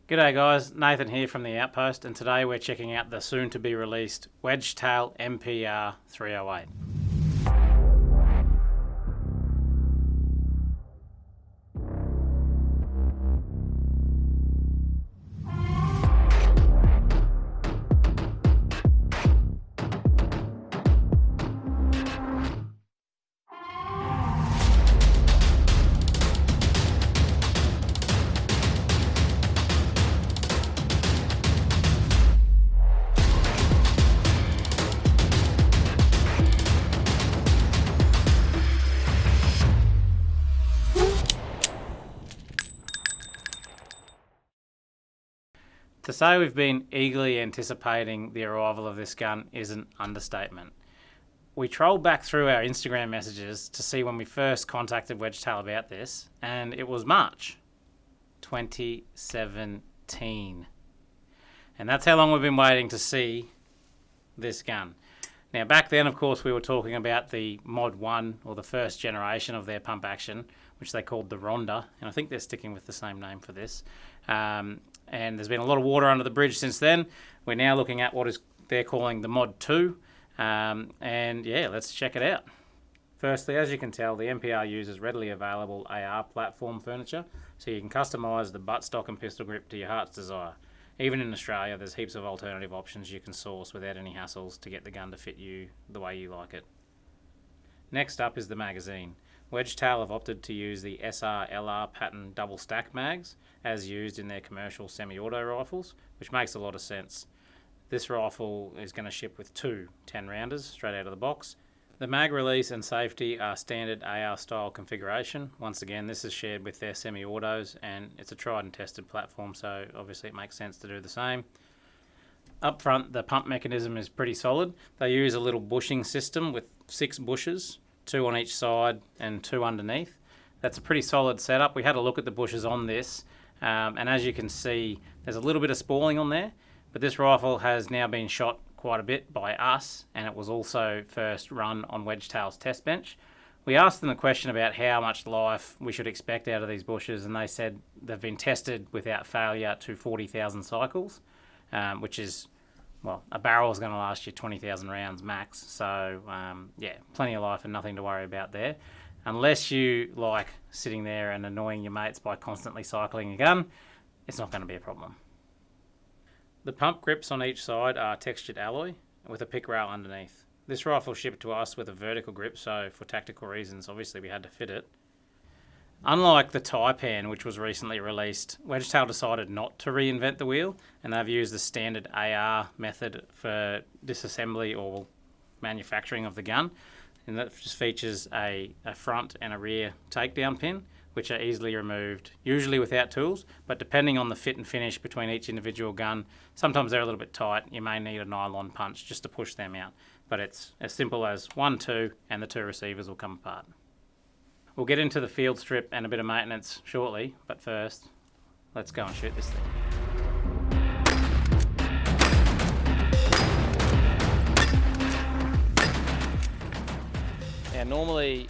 G'day guys, Nathan here from the Outpost, and today we're checking out the soon to be released Wedgetail MPR308. To say we've been eagerly anticipating the arrival of this gun is an understatement. We trolled back through our Instagram messages to see when we first contacted Wedgetail about this, and it was March 2017. And that's how long we've been waiting to see this gun. Now back then, of course, we were talking about the Mod 1, or the first generation of their pump action, which they called the Ronda, and I think they're sticking with the same name for this. And there's been a lot of water under the bridge since then. We're now looking at what they're calling the Mod 2, and yeah, let's check it out. Firstly, as you can tell, the MPR uses readily available AR platform furniture, so you can customise the buttstock and pistol grip to your heart's desire. Even in Australia, there's heaps of alternative options you can source without any hassles to get the gun to fit you the way you like it. Next up is the magazine. Wedgetail have opted to use the SR-LR pattern double stack mags as used in their commercial semi-auto rifles, which makes a lot of sense. This rifle is going to ship with two 10-rounders straight out of the box. The mag release and safety are standard AR style configuration. Once again, this is shared with their semi-autos, and it's a tried and tested platform, so obviously it makes sense to do the same. Up front, the pump mechanism is pretty solid. They use a little bushing system with 6 bushes, 2 on each side and 2 underneath. That's a pretty solid setup. We had a look at the bushes on this, and as you can see, there's a little bit of spalling on there, but this rifle has now been shot quite a bit by us, and it was also first run on Wedgetail's test bench. We asked them the question about how much life we should expect out of these bushes, and they said they've been tested without failure to 40,000 cycles, which is, well, a barrel is going to last you 20,000 rounds max, so yeah, plenty of life and nothing to worry about there. Unless you like sitting there and annoying your mates by constantly cycling a gun, it's not going to be a problem. The pump grips on each side are textured alloy with a pick rail underneath. This rifle shipped to us with a vertical grip, so for tactical reasons, obviously we had to fit it. Unlike the Taipan, which was recently released, Wedgetail decided not to reinvent the wheel, and they've used the standard AR method for disassembly or manufacturing of the gun, and that just features a front and a rear takedown pin, which are easily removed, usually without tools, but depending on the fit and finish between each individual gun, sometimes they're a little bit tight. You may need a nylon punch just to push them out, but it's as simple as 1, 2, and the 2 receivers will come apart. We'll get into the field strip and a bit of maintenance shortly, but first, let's go and shoot this thing. Now, normally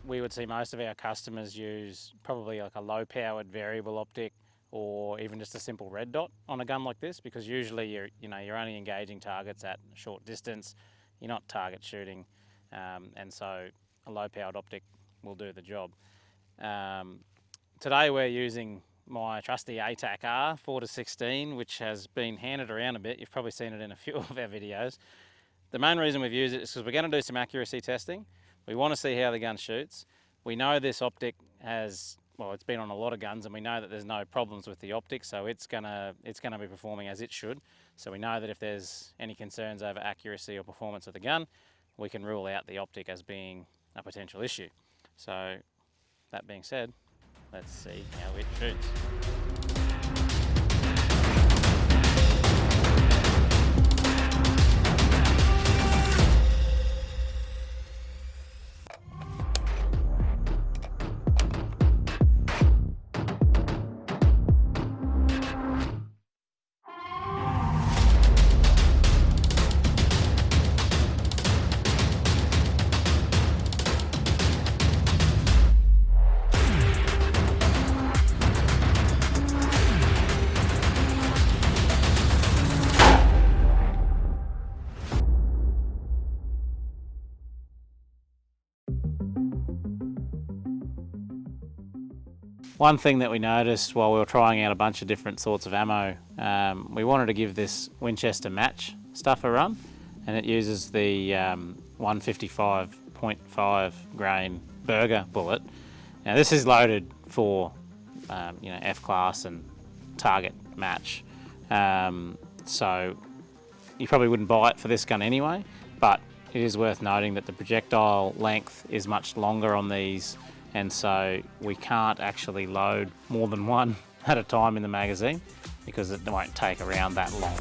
we would see most of our customers use probably like a low-powered variable optic or even just a simple red dot on a gun like this, because usually you're only engaging targets at a short distance. You're not target shooting, and so a low-powered optic will do the job. Today we're using my trusty ATAC R 4-16, which has been handed around a bit. You've probably seen it in a few of our videos. The main reason we've used it is because we're going to do some accuracy testing. We want to see how the gun shoots. We know this optic has, well, it's been on a lot of guns, and we know that there's no problems with the optic, so it's gonna be performing as it should. So we know that if there's any concerns over accuracy or performance of the gun, we can rule out the optic as being a potential issue. So that being said, let's see how it shoots. One thing that we noticed while we were trying out a bunch of different sorts of ammo, we wanted to give this Winchester match stuff a run, and it uses the 155.5 grain burger bullet. Now this is loaded for F-class and target match, so you probably wouldn't buy it for this gun anyway, but it is worth noting that the projectile length is much longer on these, and so we can't actually load more than one at a time in the magazine because it won't take around that long.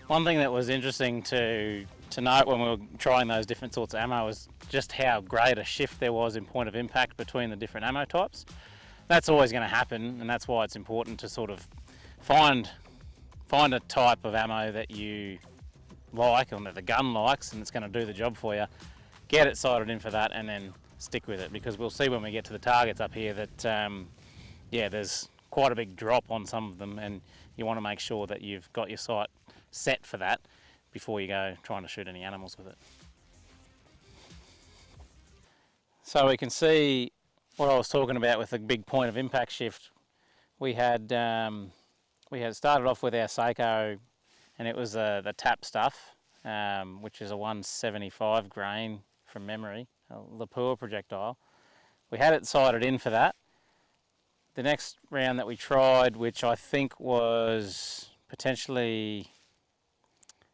One thing that was interesting to note when we were trying those different sorts of ammo was just how great a shift there was in point of impact between the different ammo types. That's always going to happen, and that's why it's important to sort of find a type of ammo that you like, or that the gun likes, and it's going to do the job for you. Get it sighted in for that and then stick with it, because we'll see when we get to the targets up here that there's quite a big drop on some of them, and you want to make sure that you've got your sight set for that before you go trying to shoot any animals with it. So we can see what I was talking about with the big point of impact shift. We had started off with our Seiko, and it was the tap stuff, which is a 175 grain from memory, a Lapua projectile. We had it sighted in for that. The next round that we tried, which I think was potentially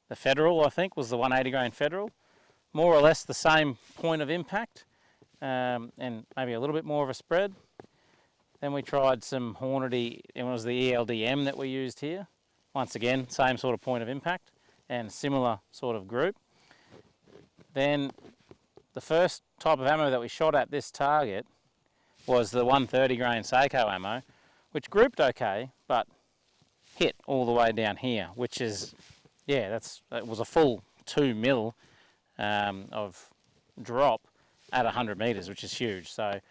the Federal, I think, was the 180 grain Federal. More or less the same point of impact, and maybe a little bit more of a spread. Then we tried some Hornady, it was the ELDM that we used here. Once again, same sort of point of impact and similar sort of group. Then the first type of ammo that we shot at this target was the 130 grain Seiko ammo, which grouped okay, but hit all the way down here, which is, it was a full 2 mil of drop at 100 metres, which is huge. So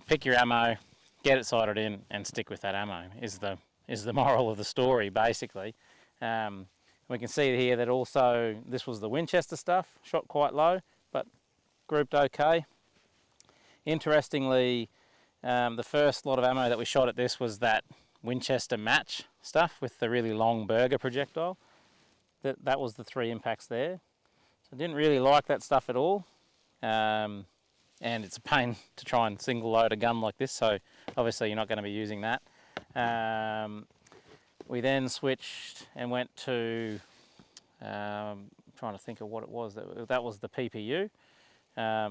pick your ammo, get it sighted in, and stick with that ammo is the moral of the story, basically. We can see here that also this was the Winchester stuff, shot quite low, but grouped okay. Interestingly, the first lot of ammo that we shot at this was that Winchester match stuff with the really long burger projectile. That was the 3 impacts there. So I didn't really like that stuff at all. And it's a pain to try and single load a gun like this, so obviously you're not going to be using that. We then switched and went to, trying to think of what it was, that was the PPU,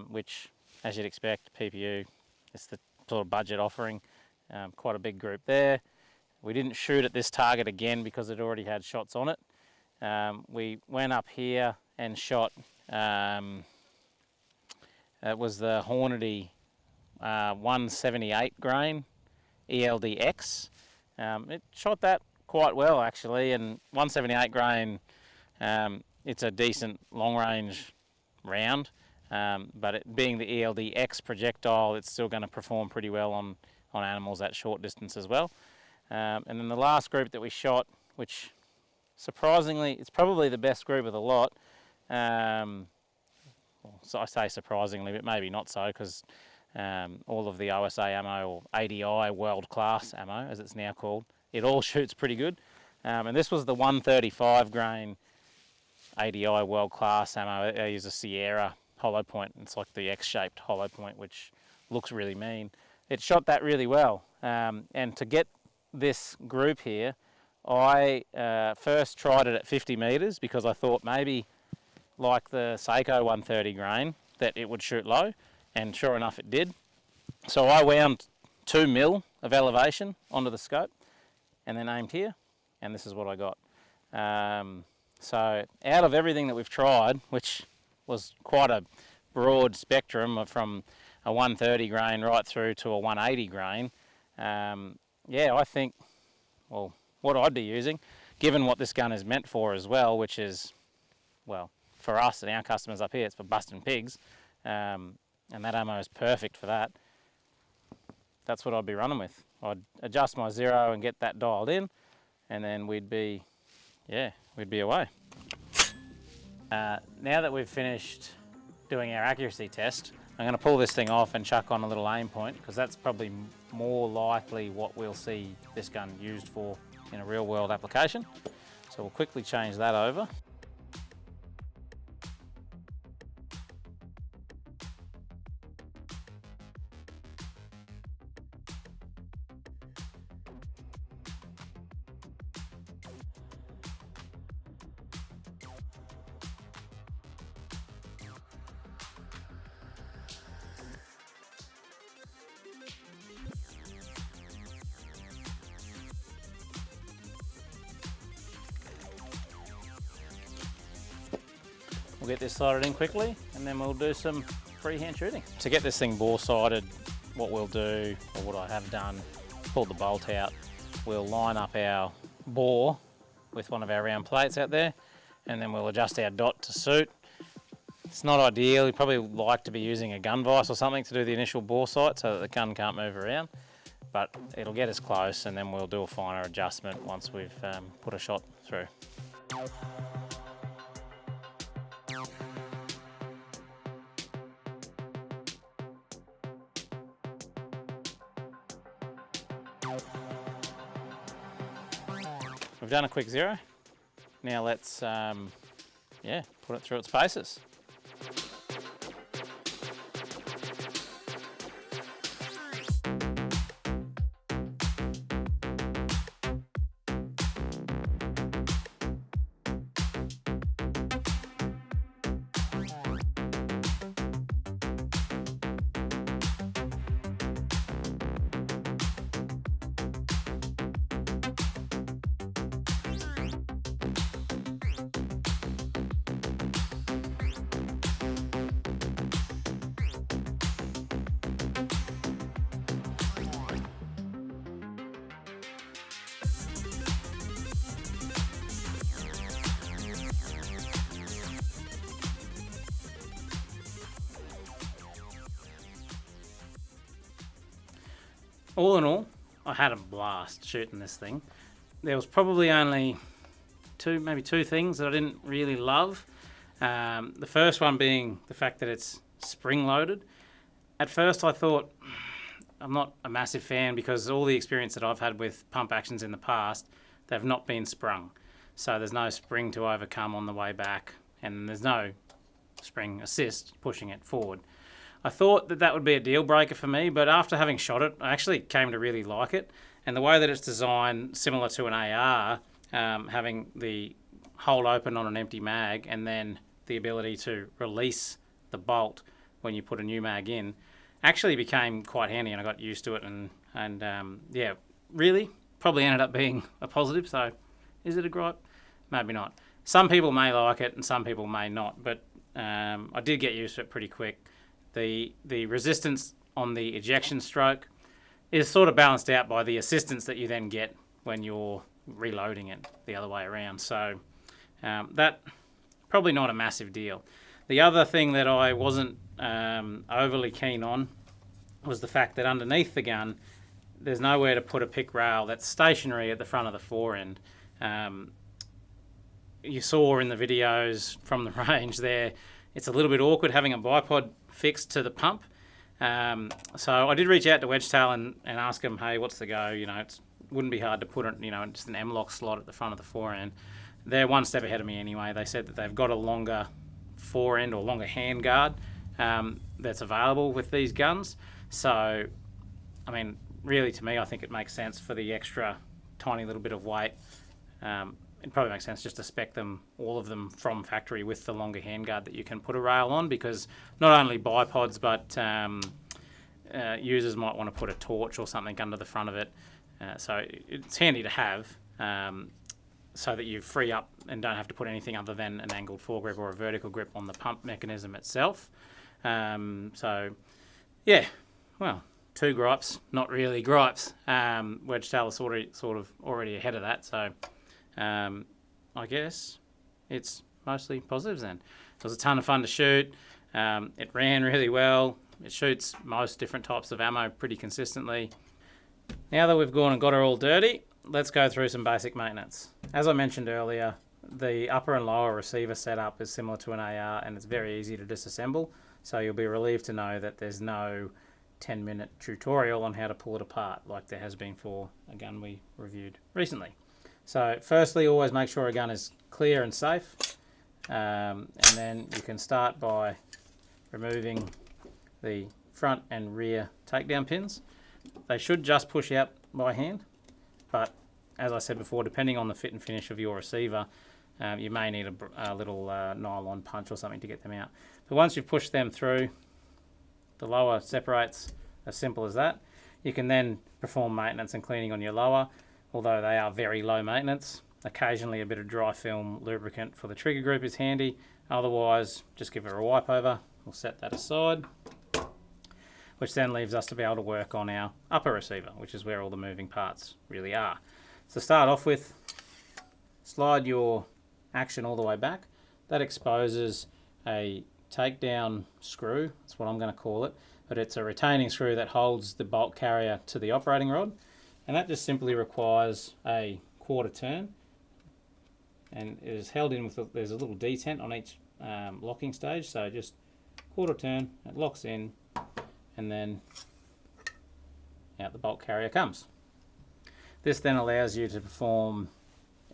which, as you'd expect, PPU, it's the sort of budget offering, quite a big group there. We didn't shoot at this target again because it already had shots on it. We went up here and shot, it was the Hornady 178 grain ELDX. It shot that quite well actually, and 178 grain, it's a decent long range round, but it being the ELDX projectile, it's still going to perform pretty well on animals at short distance as well. And then the last group that we shot, which surprisingly, it's probably the best group of the lot. So I say surprisingly, but maybe not so, because all of the OSA ammo, or ADI world class ammo, as it's now called, it all shoots pretty good. And this was the 135 grain ADI world class ammo. I use a Sierra hollow point. It's like the X-shaped hollow point, which looks really mean. It shot that really well. And to get this group here, I first tried it at 50 metres because I thought maybe, like the Seiko 130 grain, that it would shoot low, and sure enough it did. So I wound 2 mil of elevation onto the scope and then aimed here and this is what I got. So out of everything that we've tried, which was quite a broad spectrum from a 130 grain right through to a 180 grain, yeah, I think, well, what I'd be using, given what this gun is meant for as well, which is, well, for us and our customers up here, it's for busting pigs, and that ammo is perfect for that. That's what I'd be running with. I'd adjust my zero and get that dialed in, and then we'd be away. Now that we've finished doing our accuracy test, I'm going to pull this thing off and chuck on a little Aimpoint, because that's probably more likely what we'll see this gun used for in a real world application. So we'll quickly change that over. We'll get this sighted in quickly, and then we'll do some freehand shooting. To get this thing bore sighted, what we'll do, or what I have done, pulled the bolt out, we'll line up our bore with one of our round plates out there, and then we'll adjust our dot to suit. It's not ideal, you'd probably like to be using a gun vise or something to do the initial bore sight so that the gun can't move around, but it'll get us close, and then we'll do a finer adjustment once we've put a shot through. We've done a quick zero. Now let's, put it through its paces. All in all, I had a blast shooting this thing. There was probably only maybe two things that I didn't really love. The first one being the fact that it's spring-loaded. At first I thought, I'm not a massive fan because all the experience that I've had with pump actions in the past, they've not been sprung. So there's no spring to overcome on the way back, and there's no spring assist pushing it forward. I thought that that would be a deal breaker for me, but after having shot it, I actually came to really like it. And the way that it's designed, similar to an AR, having the hole open on an empty mag and then the ability to release the bolt when you put a new mag in, actually became quite handy, and I got used to it, and really probably ended up being a positive. So is it a gripe? Maybe not. Some people may like it and some people may not, but I did get used to it pretty quick. The resistance on the ejection stroke is sort of balanced out by the assistance that you then get when you're reloading it the other way around. So that probably not a massive deal. The other thing that I wasn't overly keen on was the fact that underneath the gun there's nowhere to put a pick rail that's stationary at the front of the forend. You saw in the videos from the range there, it's a little bit awkward having a bipod fixed to the pump. So I did reach out to Wedgetail and ask them, hey, what's the go? You know, it wouldn't be hard to put it, just an M-lock slot at the front of the forend. They're one step ahead of me anyway. They said that they've got a longer forend or longer handguard that's available with these guns. So, I mean, really to me, I think it makes sense for the extra tiny little bit of weight. It probably makes sense just to spec them, all of them from factory with the longer handguard that you can put a rail on, because not only bipods but users might want to put a torch or something under the front of it. So it's handy to have. so that you free up and don't have to put anything other than an angled foregrip or a vertical grip on the pump mechanism itself. So, yeah, well, 2 gripes, not really gripes. Wedgetail is sort of already ahead of that, so I guess it's mostly positives then. It was a ton of fun to shoot. It ran really well. It shoots most different types of ammo pretty consistently. Now that we've gone and got her all dirty, let's go through some basic maintenance. As I mentioned earlier, the upper and lower receiver setup is similar to an AR and it's very easy to disassemble, so you'll be relieved to know that there's no 10-minute tutorial on how to pull it apart like there has been for a gun we reviewed recently. So firstly, always make sure a gun is clear and safe, and then you can start by removing the front and rear takedown pins. They should just push out by hand, but as I said before, depending on the fit and finish of your receiver, you may need a little nylon punch or something to get them out. But once you've pushed them through, the lower separates, as simple as that. You can then perform maintenance and cleaning on your lower, although they are very low maintenance. Occasionally a bit of dry film lubricant for the trigger group is handy. Otherwise, just give her a wipe over. We'll set that aside, which then leaves us to be able to work on our upper receiver, which is where all the moving parts really are. So to start off with, slide your action all the way back. That exposes a takedown screw, that's what I'm going to call it, but it's a retaining screw that holds the bolt carrier to the operating rod, and that just simply requires a quarter turn, and it is held in with there's a little detent on each locking stage, so just quarter turn, it locks in, and then out the bolt carrier comes. This then allows you to perform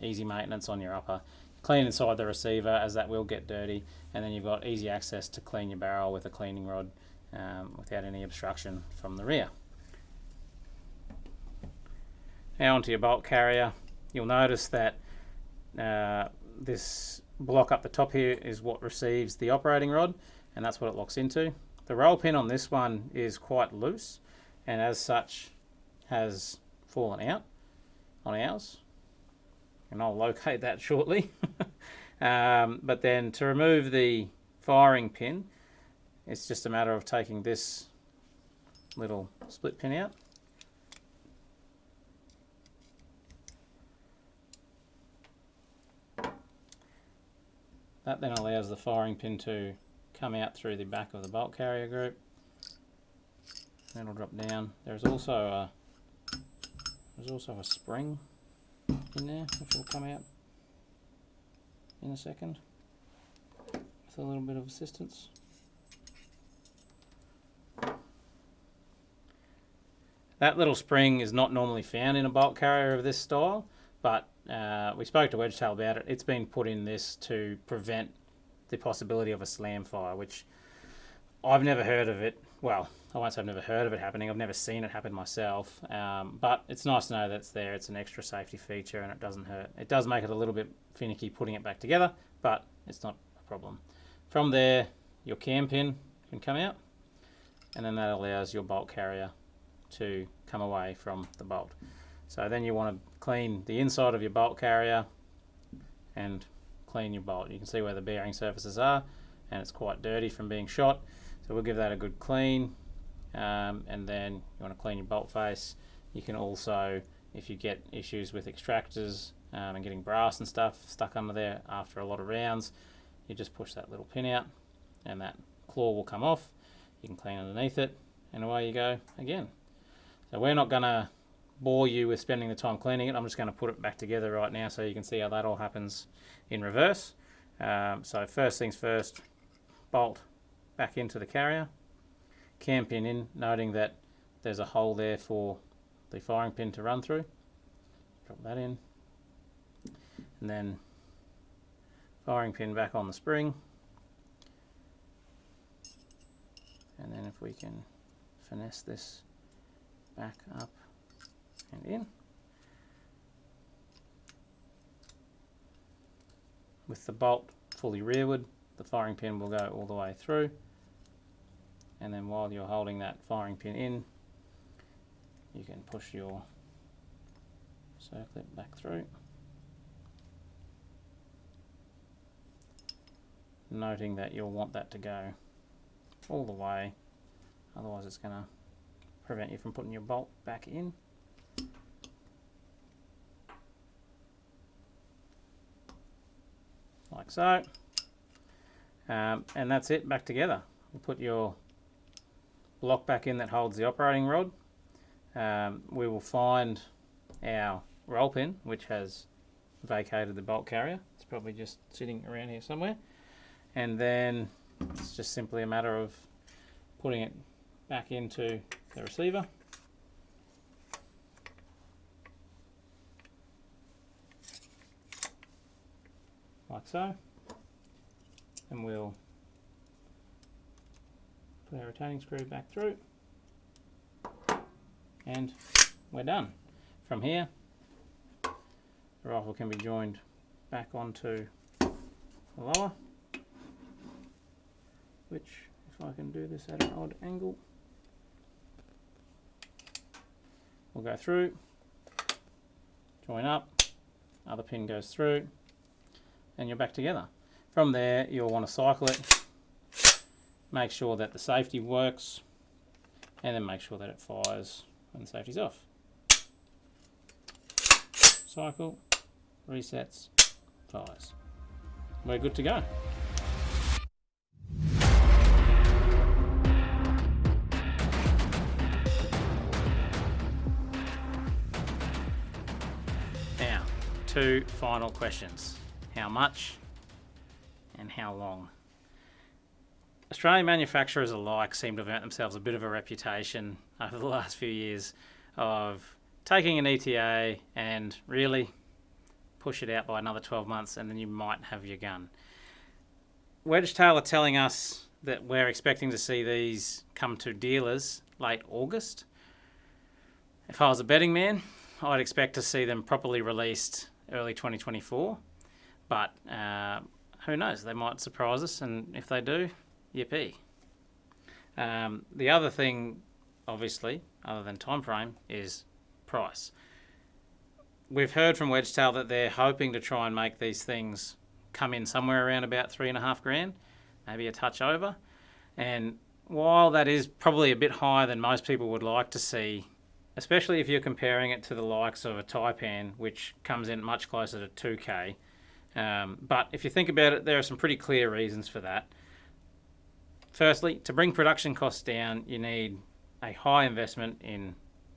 easy maintenance on your upper. Clean inside the receiver, as that will get dirty, and then you've got easy access to clean your barrel with a cleaning rod without any obstruction from the rear. Now onto your bolt carrier. You'll notice that this block up the top here is what receives the operating rod, and that's what it locks into. The roll pin on this one is quite loose, and as such has fallen out on ours, and I'll locate that shortly. But then to remove the firing pin, it's just a matter of taking this little split pin out. That then allows the firing pin to come out through the back of the bolt carrier group. Then it'll drop down. There's also a spring in there, which will come out in a second with a little bit of assistance. That little spring is not normally found in a bolt carrier of this style, but we spoke to Wedgetail about it. It's been put in this to prevent the possibility of a slam fire, which I've never heard of it. Well, I won't say I've never heard of it happening. I've never seen it happen myself, but it's nice to know that it's there. It's an extra safety feature and it doesn't hurt. It does make it a little bit finicky putting it back together, but it's not a problem. From there, your cam pin can come out, and then that allows your bolt carrier to come away from the bolt. So then you want to clean the inside of your bolt carrier and clean your bolt. You can see where the bearing surfaces are, and it's quite dirty from being shot. So we'll give that a good clean, and then you want to clean your bolt face. You can also, if you get issues with extractors and getting brass and stuff stuck under there after a lot of rounds, you just push that little pin out and that claw will come off. You can clean underneath it, and away you go again. So we're not going to bore you with spending the time cleaning it. I'm just going to put it back together right now so you can see how that all happens in reverse. So first things first, bolt back into the carrier, cam pin in, noting that there's a hole there for the firing pin to run through. Drop that in, and then firing pin back on the spring, and then if we can finesse this back up and in. With the bolt fully rearward, the firing pin will go all the way through, and then while you're holding that firing pin in, you can push your circlip back through, noting that you'll want that to go all the way, otherwise it's going to prevent you from putting your bolt back in. Like so. And that's it, back together. We'll put your block back in that holds the operating rod. We will find our roll pin, which has vacated the bolt carrier. It's probably just sitting around here somewhere. And then it's just simply a matter of putting it back into the receiver. Like so. And we'll put our retaining screw back through. And we're done. From here, the rifle can be joined back onto the lower, which, if I can do this at an odd angle, we'll go through, join up, other pin goes through, and you're back together. From there, you'll want to cycle it, make sure that the safety works, and then make sure that it fires when the safety's off. Cycle, resets, fires. We're good to go. Now, two final questions. How much and how long? Australian manufacturers alike seem to have earned themselves a bit of a reputation over the last few years of taking an ETA and really push it out by another 12 months and then you might have your gun. Wedgetail are telling us that we're expecting to see these come to dealers late August. If I was a betting man, I'd expect to see them properly released early 2024, but who knows, they might surprise us, and if they do, yippee. The other thing, obviously, other than time frame, is price. We've heard from Wedgetail that they're hoping to try and make these things come in somewhere around about $3,500, maybe a touch over. And while that is probably a bit higher than most people would like to see, especially if you're comparing it to the likes of a Taipan, which comes in much closer to $2,000. But if you think about it, there are some pretty clear reasons for that. Firstly, to bring production costs down, you need a high investment in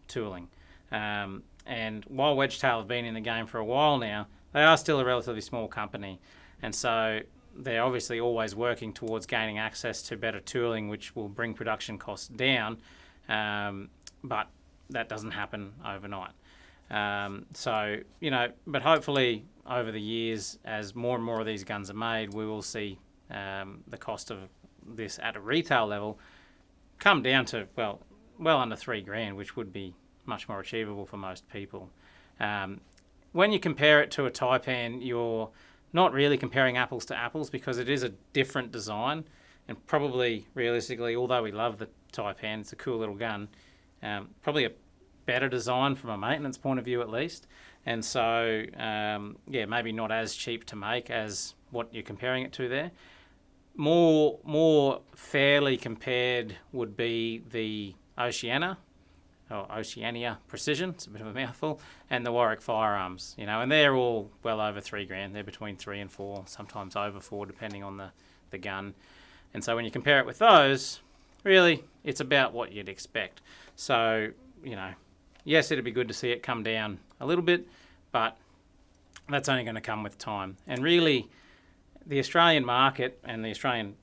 tooling. And while Wedgetail have been in the game for a while now, they are still a relatively small company. And so they're obviously always working towards gaining access to better tooling, which will bring production costs down. But that doesn't happen overnight. But hopefully over the years, as more and more of these guns are made, we will see the cost of this at a retail level come down to, well under $3,000, which would be much more achievable for most people. When you compare it to a Taipan, you're not really comparing apples to apples because it is a different design, and probably realistically, although we love the Taipan, it's a cool little gun, probably a better design from a maintenance point of view at least. And so, maybe not as cheap to make as what you're comparing it to there. More fairly compared would be the Oceania Precision, it's a bit of a mouthful, and the Warwick Firearms, and they're all well over $3,000. They're between 3 and 4, sometimes over 4, depending on the gun. And so when you compare it with those, really, it's about what you'd expect. So, yes, it'd be good to see it come down a little bit, but that's only going to come with time. And really, the Australian market and the Australian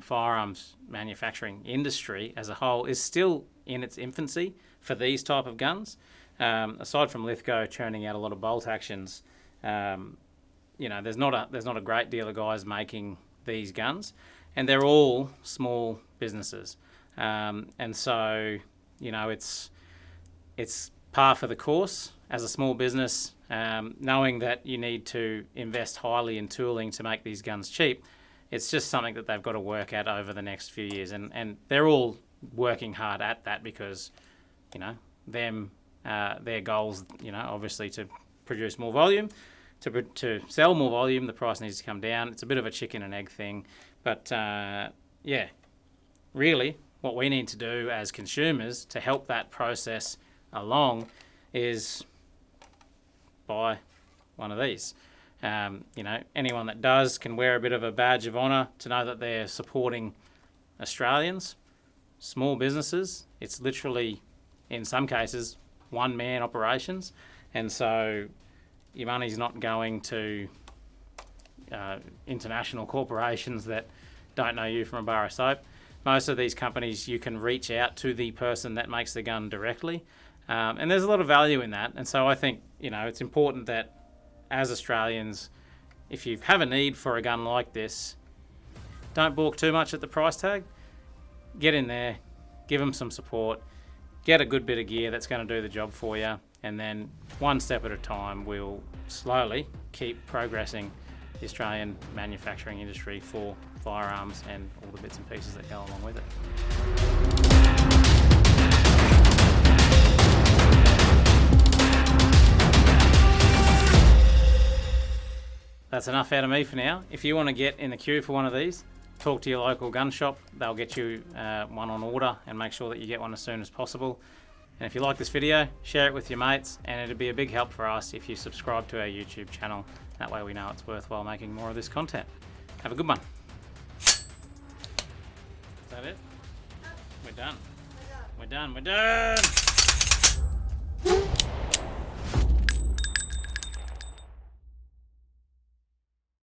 firearms manufacturing industry as a whole is still in its infancy for these type of guns. Aside from Lithgow churning out a lot of bolt actions, there's not a great deal of guys making these guns, and they're all small businesses. And so, it's par for the course as a small business, knowing that you need to invest highly in tooling to make these guns cheap. It's just something that they've got to work at over the next few years, and they're all working hard at that because, their goals, obviously to produce more volume, to sell more volume, the price needs to come down. It's a bit of a chicken and egg thing. But, yeah, really what we need to do as consumers to help that process along is buy one of these. You know, anyone that does can wear a bit of a badge of honour to know that they're supporting Australians, small businesses. It's literally, in some cases, one-man operations. And so your money's not going to international corporations that don't know you from a bar of soap. Most of these companies, you can reach out to the person that makes the gun directly. And there's a lot of value in that. And so I think, you know, it's important that as Australians, if you have a need for a gun like this, don't balk too much at the price tag. Get in there, give them some support, get a good bit of gear that's going to do the job for you, and then one step at a time, we'll slowly keep progressing the Australian manufacturing industry for firearms and all the bits and pieces that go along with it. That's enough out of me for now. If you want to get in the queue for one of these, talk to your local gun shop. They'll get you one on order and make sure that you get one as soon as possible. And if you like this video, share it with your mates, and it'd be a big help for us if you subscribe to our YouTube channel. That way we know it's worthwhile making more of this content. Have a good one. Is that it? We're done. We're done. We're done.